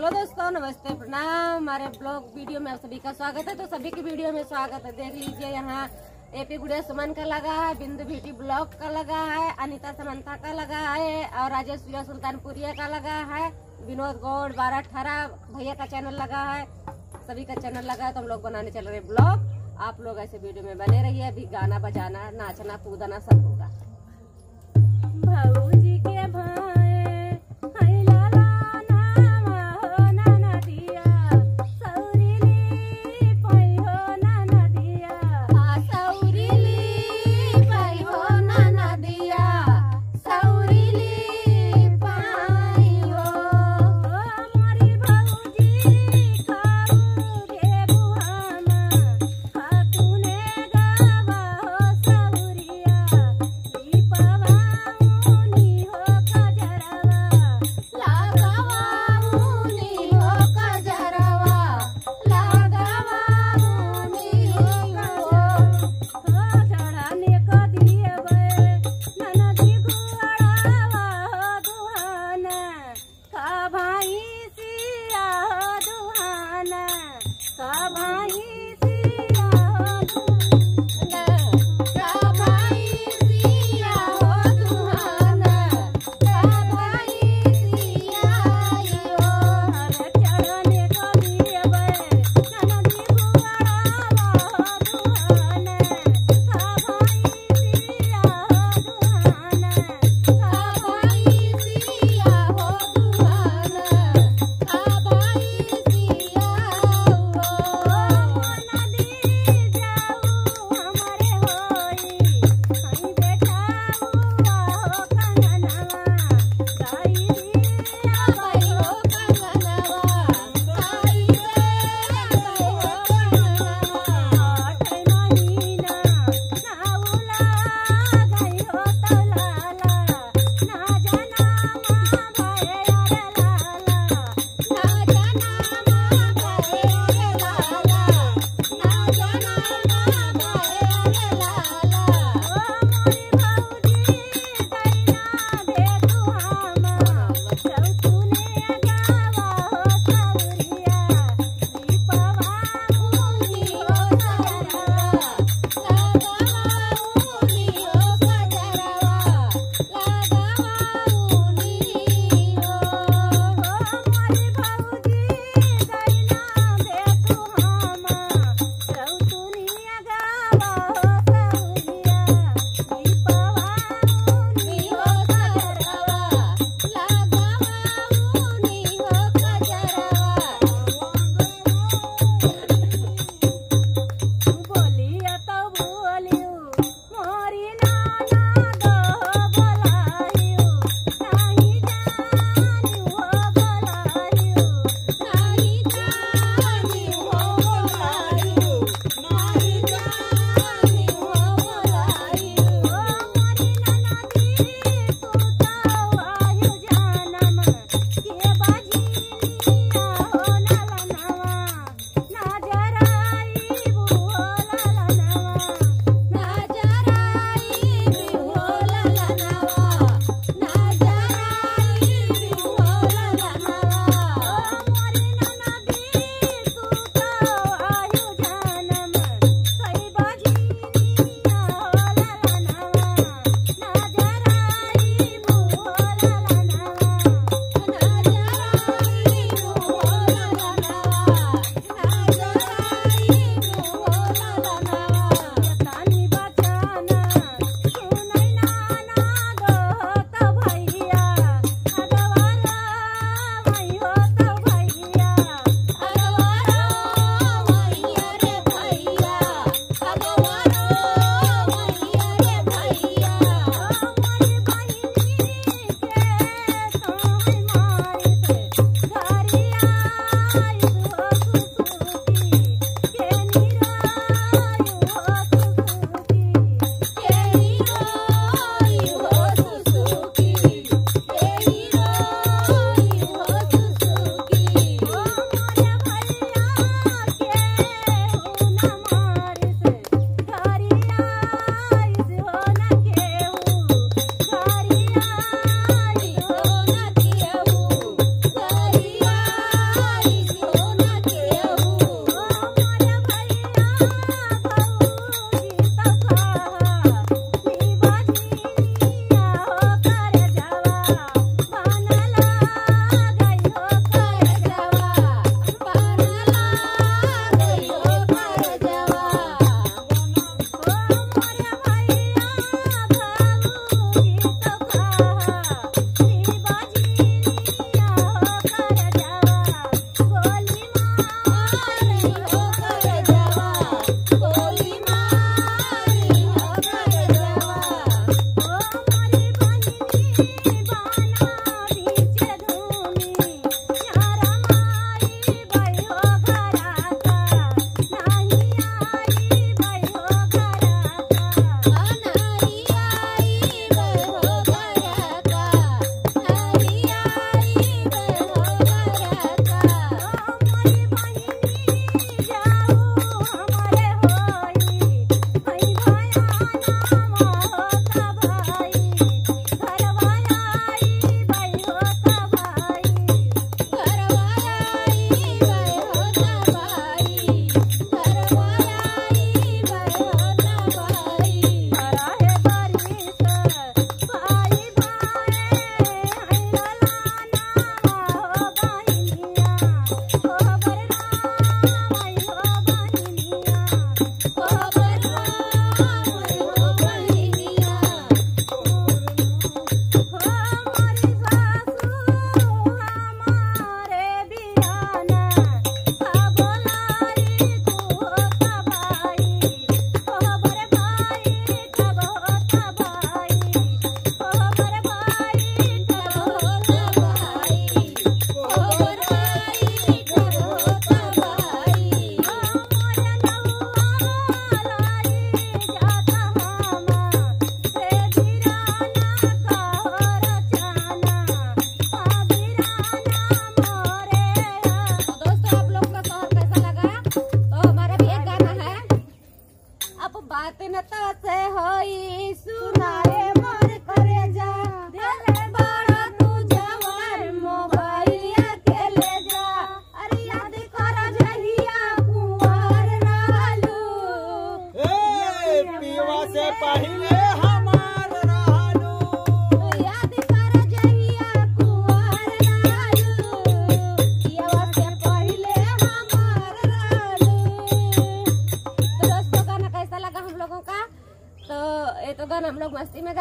Hello दोस्तों, नमस्ते, प्रणाम। हमारे ब्लॉग वीडियो में आप सभी का स्वागत है। तो सभी की वीडियो में स्वागत है। देख लीजिए, यहाँ एपी गुड़िया सुमन का लगा है, बिंदु ब्यूटी ब्लॉग का लगा है, अनीता समंथा का लगा है और राजेश सुल्तानपुरिया का लगा है, विनोद गौड़ 1218 भैया का चैनल लगा है, सभी का चैनल लगा है। तो हम लोग बनाने चल रहे ब्लॉग। आप लोग ऐसे वीडियो में बने रहिए। अभी गाना बजाना, नाचना कूदना सब होगा। भौजी के भाई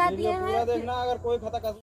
लगा दिए पूरा हैं। देखना, अगर कोई खता